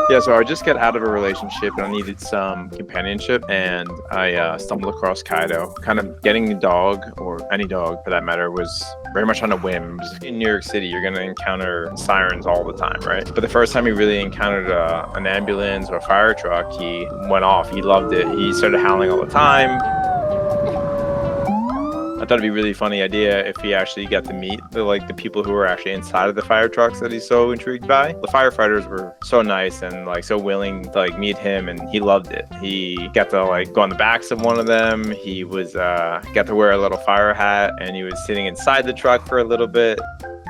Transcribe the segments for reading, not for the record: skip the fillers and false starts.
Yeah, so I just got out of a relationship and I needed some companionship, and I stumbled across Kaido. Kind of getting a dog, or any dog for that matter, was very much on a whim. In New York City, you're going to encounter sirens all the time, right? But the first time he really encountered an ambulance or a fire truck, he went off. He loved it. He started howling all the time. I thought it'd be a really funny idea if he actually got to meet the people who were actually inside of the fire trucks that he's so intrigued by. The firefighters were so nice and so willing to meet him, and he loved it. He got to go on the backs of one of them. He was got to wear a little fire hat, and he was sitting inside the truck for a little bit.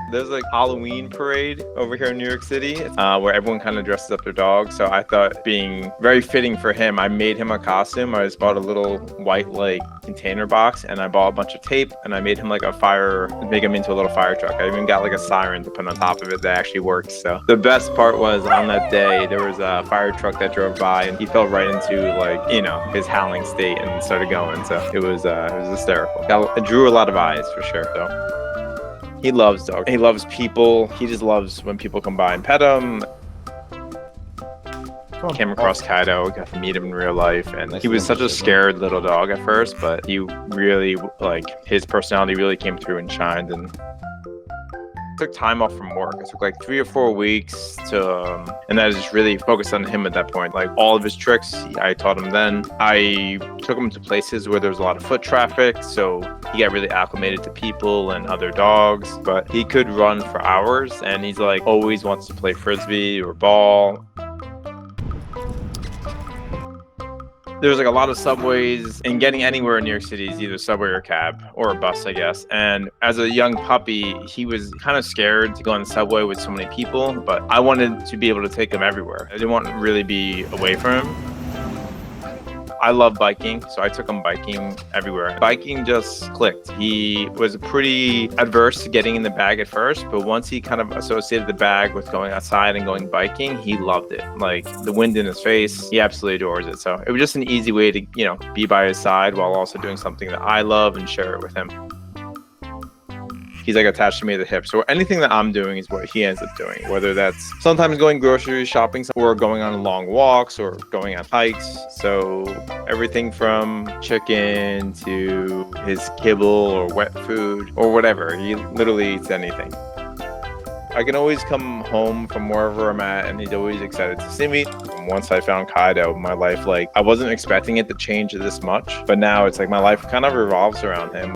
There's Halloween parade over here in New York City where everyone kind of dresses up their dog. So I thought, being very fitting for him, I made him a costume. I just bought a little white container box, and I bought a bunch of tape, and I made him make him into a little fire truck. I even got a siren to put on top of it that actually works. So the best part was, on that day, there was a fire truck that drove by, and he fell right into his howling state and started going. So it was hysterical. It drew a lot of eyes for sure. So he loves dogs. He loves people. He just loves when people come by and pet him. Came across Kaido, got to meet him in real life, and he was such a scared little dog at first, but he really, his personality really came through and shined. And took time off from work. I took 3 or 4 weeks and I was just really focused on him at that point. All of his tricks, I taught him then. I took him to places where there was a lot of foot traffic, so he got really acclimated to people and other dogs. But he could run for hours, and he's always wants to play frisbee or ball. There's a lot of subways, and getting anywhere in New York City is either subway or cab or a bus, I guess. And as a young puppy, he was kind of scared to go on the subway with so many people, but I wanted to be able to take him everywhere. I didn't want to really be away from him. I love biking, so I took him biking everywhere. Biking just clicked. He was pretty adverse to getting in the bag at first, but once he kind of associated the bag with going outside and going biking, he loved it. The wind in his face, he absolutely adores it. So it was just an easy way to, be by his side while also doing something that I love and share it with him. He's attached to me at the hip. So anything that I'm doing is what he ends up doing, whether that's sometimes going grocery shopping or going on long walks or going on hikes. So everything from chicken to his kibble or wet food or whatever. He literally eats anything. I can always come home from wherever I'm at, and he's always excited to see me. Once I found Kaido, my life, I wasn't expecting it to change this much, but now it's my life kind of revolves around him.